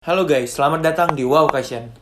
Halo guys, selamat datang di Wow Question.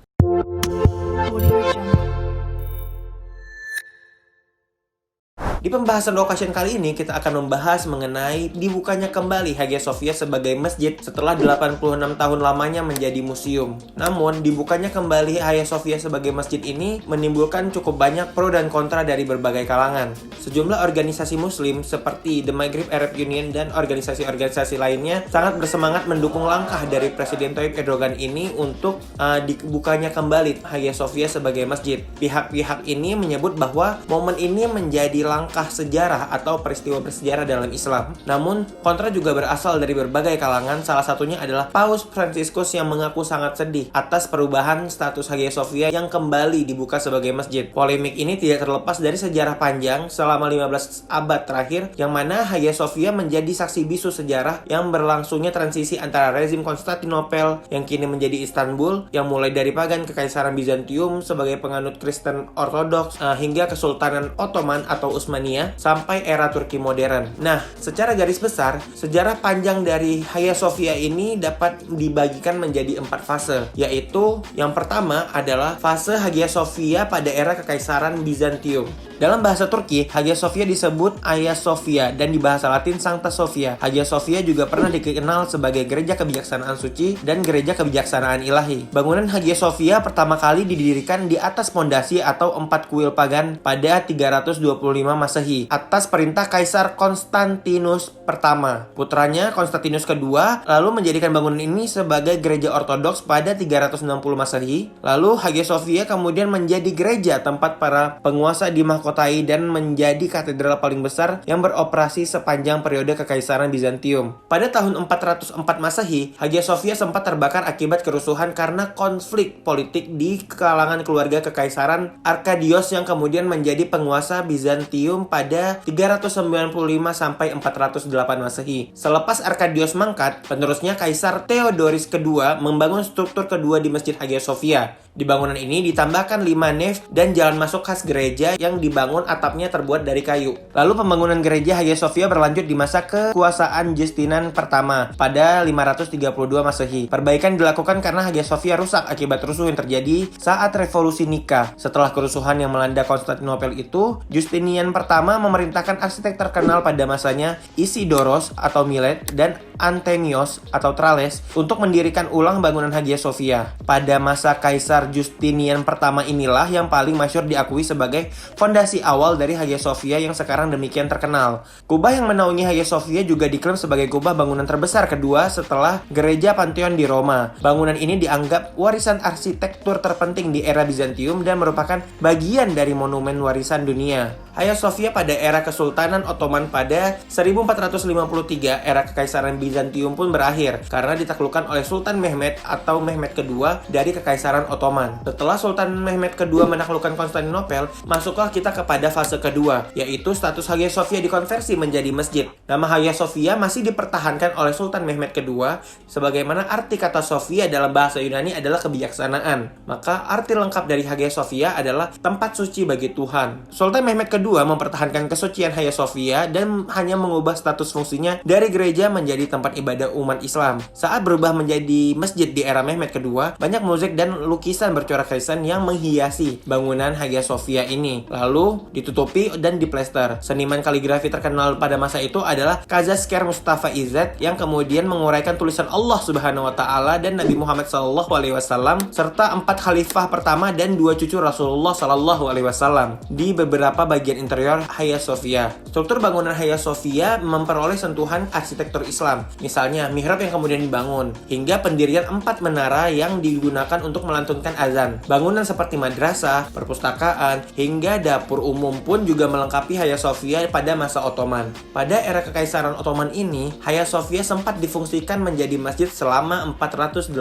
Di pembahasan Occasion kali ini, kita akan membahas mengenai dibukanya kembali Hagia Sophia sebagai masjid setelah 86 tahun lamanya menjadi museum. Namun, dibukanya kembali Hagia Sophia sebagai masjid ini menimbulkan cukup banyak pro dan kontra dari berbagai kalangan. Sejumlah organisasi muslim seperti The Maghrib Arab Union dan organisasi-organisasi lainnya sangat bersemangat mendukung langkah dari Presiden Tayyip Erdogan ini untuk dibukanya kembali Hagia Sophia sebagai masjid. Pihak-pihak ini menyebut bahwa momen ini menjadi langkah sejarah atau peristiwa bersejarah dalam Islam. Namun, kontra juga berasal dari berbagai kalangan, salah satunya adalah Paus Fransiskus yang mengaku sangat sedih atas perubahan status Hagia Sophia yang kembali dibuka sebagai masjid. Polemik ini tidak terlepas dari sejarah panjang selama 15 abad terakhir, yang mana Hagia Sophia menjadi saksi bisu sejarah yang berlangsungnya transisi antara rezim Konstantinopel yang kini menjadi Istanbul, yang mulai dari pagan Kekaisaran Bizantium sebagai penganut Kristen Ortodoks hingga Kesultanan Ottoman atau Utsmaniyah sampai era Turki modern. Nah, secara garis besar, sejarah panjang dari Hagia Sophia ini dapat dibagikan menjadi 4 fase, yaitu yang pertama adalah fase Hagia Sophia pada era Kekaisaran Bizantium. Dalam bahasa Turki, Hagia Sophia disebut Hagia Sophia dan di bahasa Latin Sancta Sophia. Hagia Sophia juga pernah dikenal sebagai gereja kebijaksanaan suci dan gereja kebijaksanaan ilahi. Bangunan Hagia Sophia pertama kali didirikan di atas pondasi atau 4 kuil pagan pada 325 Masehi atas perintah Kaisar Konstantinus pertama. Putranya Konstantinus kedua lalu menjadikan bangunan ini sebagai gereja ortodoks pada 360 Masehi. Lalu Hagia Sophia kemudian menjadi gereja tempat para penguasa dimahkotai dan menjadi katedral paling besar yang beroperasi sepanjang periode Kekaisaran Bizantium. Pada tahun 404 Masehi, Hagia Sophia sempat terbakar akibat kerusuhan karena konflik politik di kalangan keluarga Kekaisaran Arkadios yang kemudian menjadi penguasa Bizantium pada 395 sampai 408 Masehi. Selepas Arkadios mangkat, penerusnya Kaisar Theodorus kedua membangun struktur kedua di Masjid Hagia Sophia. Di bangunan ini ditambahkan 5 nave dan jalan masuk khas gereja yang dibangun atapnya terbuat dari kayu. Lalu pembangunan gereja Hagia Sophia berlanjut di masa kekuasaan Justinian pertama pada 532 Masehi. Perbaikan dilakukan karena Hagia Sophia rusak akibat rusuh yang terjadi saat revolusi Nika. Setelah kerusuhan yang melanda Konstantinopel itu, Justinian pertama memerintahkan arsitek terkenal pada masanya, Isidoros atau Milet dan Anthemios atau Tralles untuk mendirikan ulang bangunan Hagia Sophia. Pada masa Kaisar Justinian pertama inilah yang paling masyhur diakui sebagai fondasi awal dari Hagia Sophia yang sekarang demikian terkenal. Kubah yang menaungi Hagia Sophia juga diklaim sebagai kubah bangunan terbesar kedua setelah Gereja Pantheon di Roma. Bangunan ini dianggap warisan arsitektur terpenting di era Bizantium dan merupakan bagian dari monumen warisan dunia. Hagia Sophia pada era Kesultanan Ottoman pada 1453, era Kekaisaran Bizantium pun berakhir karena ditaklukkan oleh Sultan Mehmed atau Mehmed kedua dari Kekaisaran Ottoman. Setelah Sultan Mehmed kedua menaklukkan Konstantinopel, masuklah kita kepada fase kedua, yaitu status Hagia Sophia dikonversi menjadi masjid. Nama Hagia Sophia masih dipertahankan oleh Sultan Mehmed kedua, sebagaimana arti kata Sophia dalam bahasa Yunani adalah kebijaksanaan. Maka arti lengkap dari Hagia Sophia adalah tempat suci bagi Tuhan. Sultan Mehmed kedua mempertahankan kesucian Hagia Sophia dan hanya mengubah status fungsinya dari gereja menjadi tempat ibadah umat Islam. Saat berubah menjadi masjid di era Mehmed kedua, banyak musik dan lukisan bercorak Kristen yang menghiasi bangunan Hagia Sophia ini, lalu ditutupi dan diplester. Seniman kaligrafi terkenal pada masa itu adalah Kazazker Mustafa Izzat yang kemudian menguraikan tulisan Allah Subhanahu wa taala dan Nabi Muhammad SAW serta 4 khalifah pertama dan 2 cucu Rasulullah SAW di beberapa bagian interior Hagia Sophia. Struktur bangunan Hagia Sophia memperoleh sentuhan arsitektur Islam, misalnya mihrab yang kemudian dibangun, hingga pendirian 4 menara yang digunakan untuk melantunkan azan. Bangunan seperti madrasah, perpustakaan, hingga dapur umum pun juga melengkapi Hagia Sophia pada masa Ottoman. Pada era Kekaisaran Ottoman ini, Hagia Sophia sempat difungsikan menjadi masjid selama 482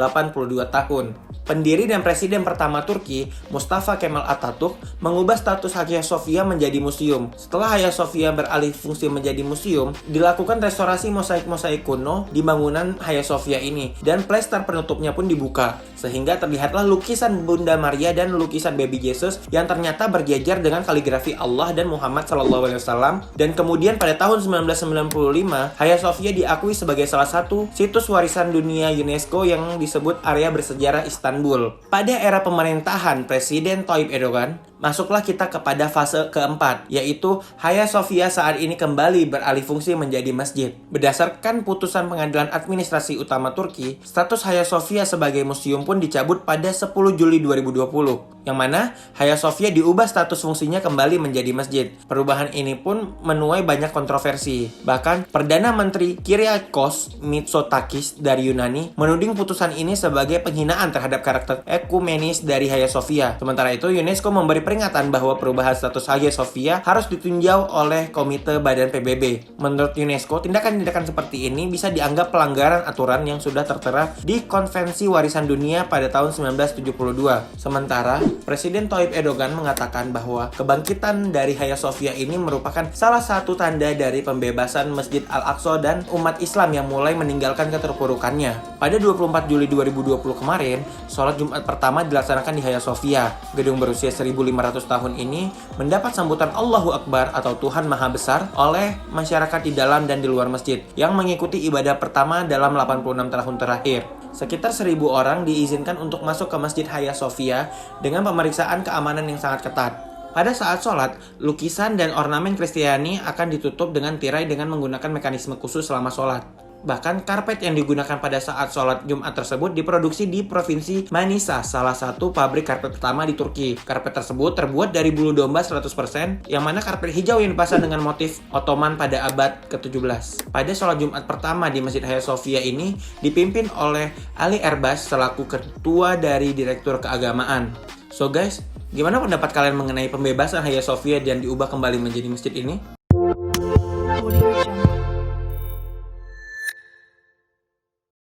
tahun. Pendiri dan presiden pertama Turki, Mustafa Kemal Atatürk, mengubah status Hagia Sophia menjadi menjadi museum. Setelah Hagia Sophia beralih fungsi menjadi museum, dilakukan restorasi mosaik-mosaik kuno di bangunan Hagia Sophia ini, dan plester penutupnya pun dibuka, sehingga terlihatlah lukisan Bunda Maria dan lukisan Baby Jesus yang ternyata berjejer dengan kaligrafi Allah dan Muhammad SAW. Dan kemudian pada tahun 1995, Hagia Sophia diakui sebagai salah satu situs warisan dunia UNESCO yang disebut area bersejarah Istanbul. Pada era pemerintahan Presiden Tayyip Erdogan, masuklah kita kepada fase keempat, yaitu Hagia Sophia saat ini kembali beralih fungsi menjadi masjid. Berdasarkan putusan Pengadilan Administrasi Utama Turki, status Hagia Sophia sebagai museum pun dicabut pada 10 Juli 2020, yang mana Hagia Sophia diubah status fungsinya kembali menjadi masjid. Perubahan ini pun menuai banyak kontroversi. Bahkan, Perdana Menteri Kyriakos Mitsotakis dari Yunani menuding putusan ini sebagai penghinaan terhadap karakter ekumenis dari Hagia Sophia. Sementara itu, UNESCO memberi peringatan bahwa perubahan status Hagia Sophia harus ditinjau oleh Komite Badan PBB. Menurut UNESCO, tindakan-tindakan seperti ini bisa dianggap pelanggaran aturan yang sudah tertera di Konvensi Warisan Dunia pada tahun 1972. Sementara, Presiden Tayyip Erdogan mengatakan bahwa kebangkitan dari Hagia Sophia ini merupakan salah satu tanda dari pembebasan Masjid Al-Aqsa dan umat Islam yang mulai meninggalkan keterpurukannya. Pada 24 Juli 2020 kemarin, sholat Jumat pertama dilaksanakan di Hagia Sophia. Gedung berusia 1500 tahun ini mendapat sambutan Allahu Akbar atau Tuhan Maha Besar oleh masyarakat di dalam dan di luar masjid yang mengikuti ibadah pertama dalam 86 tahun terakhir. Sekitar 1000 orang diizinkan untuk masuk ke Masjid Hagia Sophia dengan pemeriksaan keamanan yang sangat ketat. Pada saat sholat, lukisan dan ornamen Kristiani akan ditutup dengan tirai dengan menggunakan mekanisme khusus selama sholat. Bahkan karpet yang digunakan pada saat sholat Jumat tersebut diproduksi di Provinsi Manisa, salah satu pabrik karpet pertama di Turki. Karpet tersebut terbuat dari bulu domba 100%, yang mana karpet hijau yang dipasang dengan motif Ottoman pada abad ke-17. Pada sholat Jumat pertama di Masjid Hagia Sophia ini dipimpin oleh Ali Erbas selaku ketua dari Direktur Keagamaan. So guys, gimana pendapat kalian mengenai pembebasan Hagia Sophia dan diubah kembali menjadi masjid ini?